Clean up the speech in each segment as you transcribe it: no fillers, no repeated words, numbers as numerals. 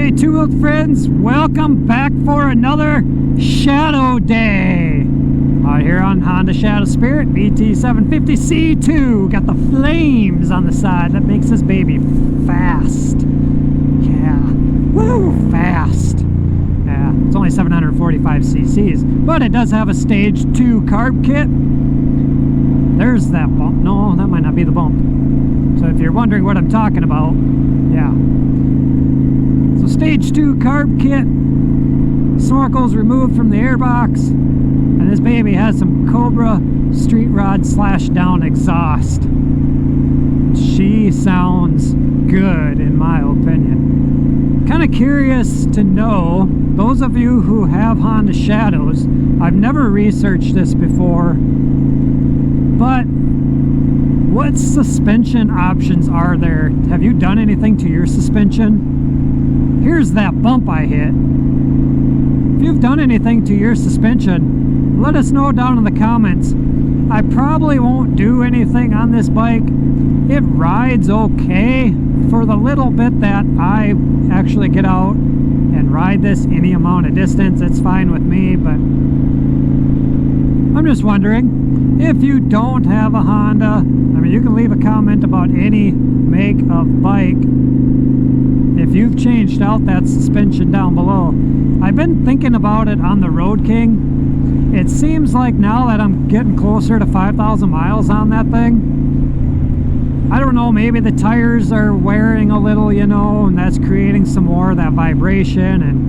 Hey, two-wheeled friends, welcome back for another Shadow Day. Out here on Honda Shadow Spirit VT750C2. Got the flames on the side. That makes this baby fast. Yeah, woo, fast. Yeah, it's only 745 cc's, but it does have a stage 2 carb kit. There's that bump. No, that might not be the bump. So if you're wondering what I'm talking about, yeah. So stage 2 carb kit, snorkel's removed from the airbox, and this baby has some Cobra street rod slash down exhaust. She sounds good in my opinion. Kind of curious to know, those of you who have Honda Shadows, I've never researched this before, but what suspension options are there? Have you done anything to your suspension? Here's that bump I hit. If you've done anything to your suspension, let us know down in the comments. I probably won't do anything on this bike. It rides okay for the little bit that I actually get out and ride this any amount of distance. It's fine with me, but I'm just wondering, if you don't have a Honda, I mean, you can leave a comment about any make of bike if you've changed out that suspension down below. I've been thinking about it on the Road King. It seems like now that I'm getting closer to 5,000 miles on that thing, I don't know, maybe the tires are wearing a little, you know, and that's creating some more of that vibration and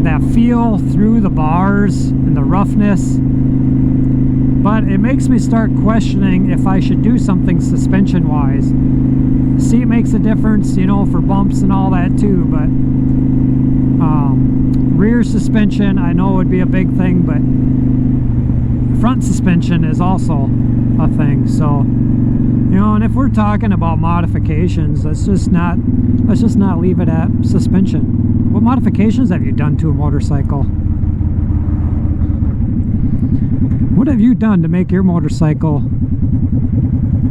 that feel through the bars and the roughness. But it makes me start questioning if I should do something suspension wise. Seat makes a difference, you know, for bumps and all that too, but rear suspension I know would be a big thing, but front suspension is also a thing. So, you know, and if we're talking about modifications, let's just not leave it at suspension. What modifications have you done to a motorcycle? What have you done to make your motorcycle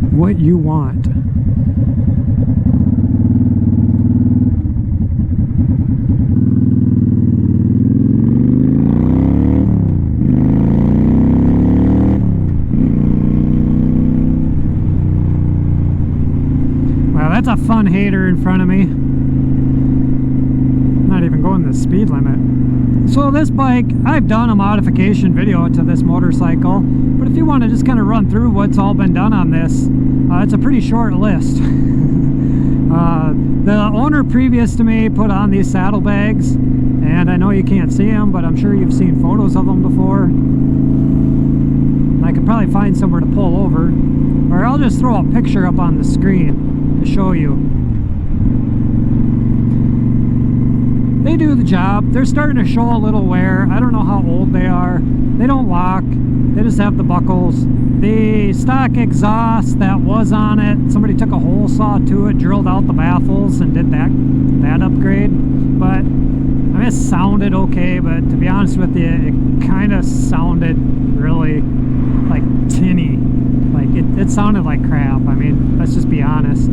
what you want? Well, that's a fun hater in front of me. Not even going the speed limit. So this bike, I've done a modification video to this motorcycle, but if you want to just kind of run through what's all been done on this, it's a pretty short list. The owner previous to me put on these saddlebags, and I know you can't see them, but I'm sure you've seen photos of them before. And I could probably find somewhere to pull over, or I'll just throw a picture up on the screen to show you. They do the job. They're starting to show a little wear. I don't know how old they are. They don't lock. They just have the buckles. The stock exhaust that was on it, somebody took a hole saw to it, drilled out the baffles and did that upgrade. But I mean, it sounded okay, but to be honest with you, it kind of sounded really like tinny. Like it sounded like crap. I mean, let's just be honest.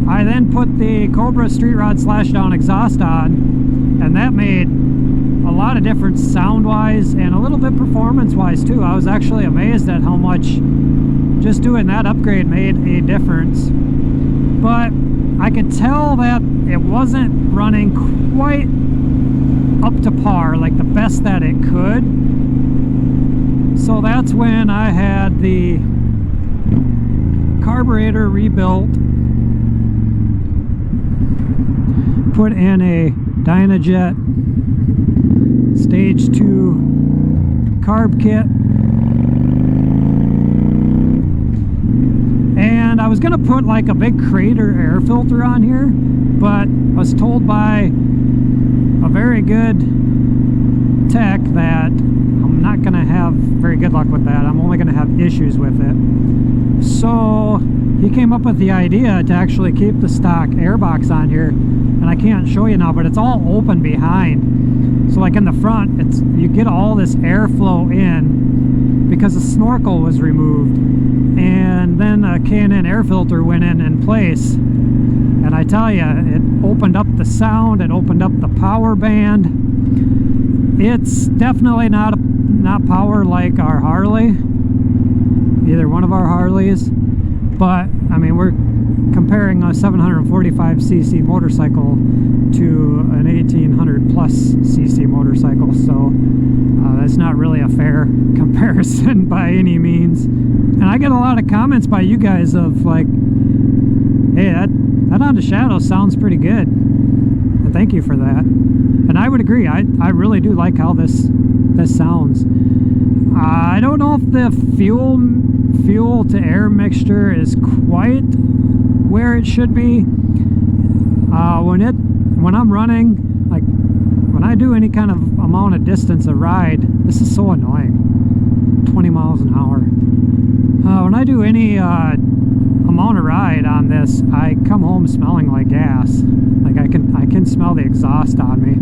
I then put the Cobra street rod slash down exhaust on, and that made a lot of difference sound-wise and a little bit performance-wise too. I was actually amazed at how much just doing that upgrade made a difference. But I could tell that it wasn't running quite up to par, like the best that it could. So that's when I had the carburetor rebuilt, put in a Dynajet stage 2 carb kit, and I was gonna put like a big Crater air filter on here, but I was told by a very good tech that I'm not gonna have very good luck with that. I'm only gonna have issues with it. So he came up with the idea to actually keep the stock airbox on here, and I can't show you now, but it's all open behind. So like in the front, you get all this airflow in because the snorkel was removed, and then a K&N air filter went in place, and I tell you, opened up the sound, it opened up the power band. It's definitely not power like our Harley, either one of our Harleys, but I mean, we're comparing a 745cc motorcycle to an 1800 plus cc motorcycle, so that's not really a fair comparison by any means. And I get a lot of comments by you guys of like, hey, that Honda Shadow sounds pretty good, and thank you for that. And I would agree, I really do like how this sounds. I don't know if the fuel to air mixture is quite where it should be. When I'm running, like when I do any kind of amount of distance of ride, this is so annoying. 20 miles an hour. When I do any amount of ride on this, I come home smelling like gas. Like I can smell the exhaust on me,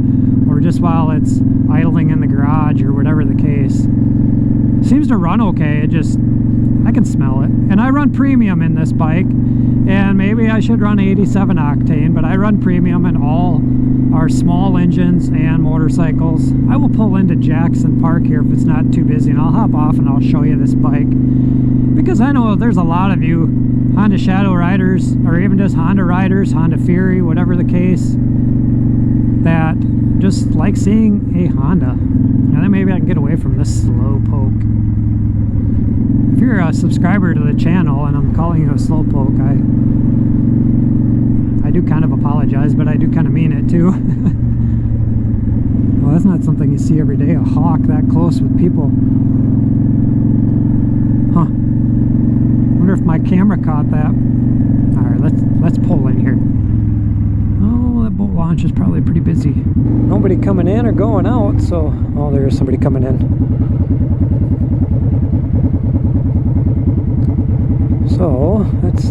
or just while it's idling in the garage or whatever the case. Seems to run okay, I can smell it. And I run premium in this bike, and maybe I should run 87 octane, but I run premium in all our small engines and motorcycles. I will pull into Jackson Park here if it's not too busy, and I'll hop off and I'll show you this bike, because I know there's a lot of you Honda Shadow riders, or even just Honda riders, Honda Fury, whatever the case, that just like seeing a Honda. And then maybe I can get away from this slow poke. If you're a subscriber to the channel and I'm calling you a slowpoke, I do kind of apologize, but I do kind of mean it too. Well, that's not something you see every day, a hawk that close with people. Huh. Wonder if my camera caught that. Alright, let's pull in here. Oh, that boat launch is probably pretty busy. Nobody coming in or going out, so... Oh, there's somebody coming in. So, let's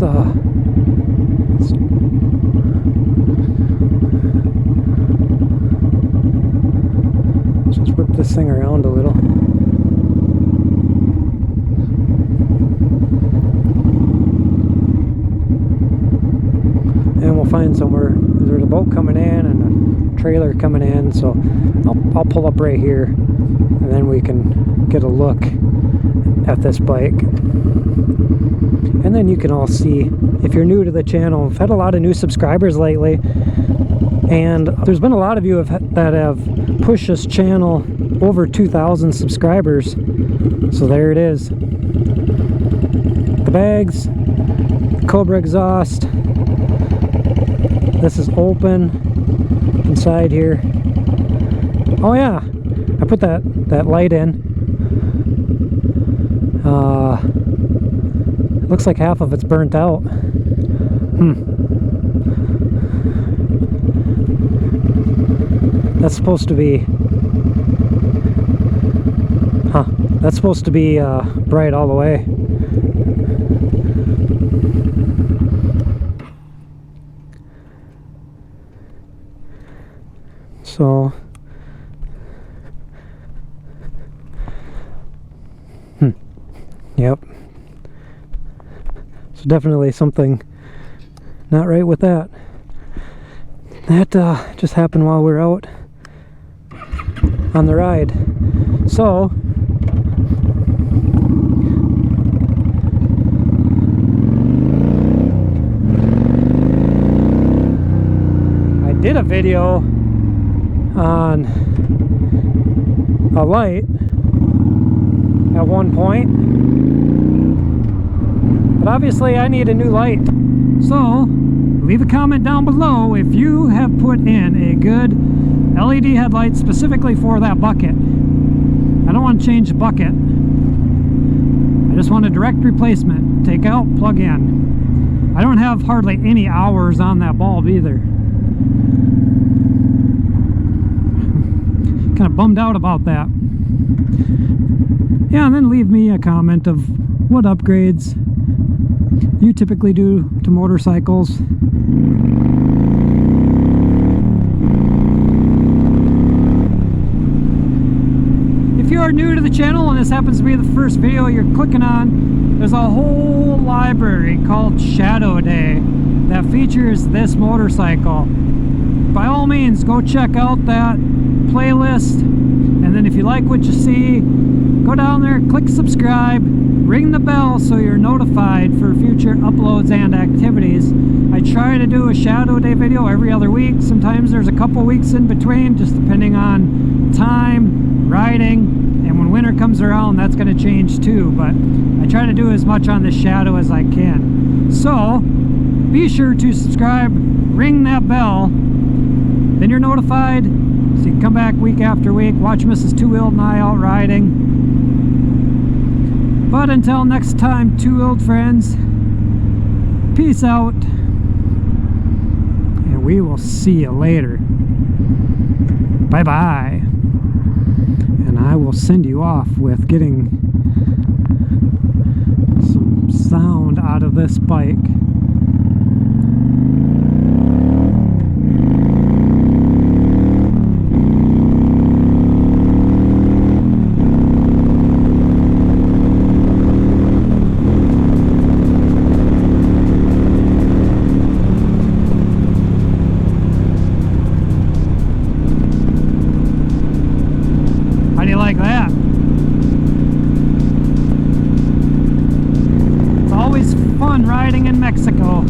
just whip this thing around a little. And we'll find somewhere. There's a boat coming in and a trailer coming in, so I'll pull up right here, and then we can get a look at this bike. And then you can all see, if you're new to the channel, I've had a lot of new subscribers lately, and there's been a lot of you that have pushed this channel over 2,000 subscribers. So there it is. The bags, Cobra exhaust. This is open inside here. Oh yeah, I put that light in. Looks like half of it's burnt out. That's supposed to be... Huh. That's supposed to be bright all the way. So... Yep. So definitely something not right with that. That just happened while we were out on the ride. So I did a video on a light at one point, but obviously I need a new light. So leave a comment down below if you have put in a good LED headlight specifically for that bucket. I don't want to change the bucket. I just want a direct replacement. Take out, plug in. I don't have hardly any hours on that bulb either. Kind of bummed out about that. Yeah, and then leave me a comment of what upgrades you typically do to motorcycles. If you are new to the channel and this happens to be the first video you're clicking on, there's a whole library called Shadow Day that features this motorcycle. By all means, go check out that playlist, and then if you like what you see, go down there, click subscribe, ring the bell so you're notified for future uploads and activities. I try to do a shadow day video every other week. Sometimes there's a couple weeks in between, just depending on time, riding, and when winter comes around, that's going to change too. But I try to do as much on the shadow as I can. So be sure to subscribe, ring that bell, then you're notified, so you can come back week after week, watch Mrs.TWOWHEELD and I out riding. But until next time, two-wheeled friends, peace out, and we will see you later. Bye-bye. And I will send you off with getting some sound out of this bike. How do you like that? It's always fun riding in Mexico.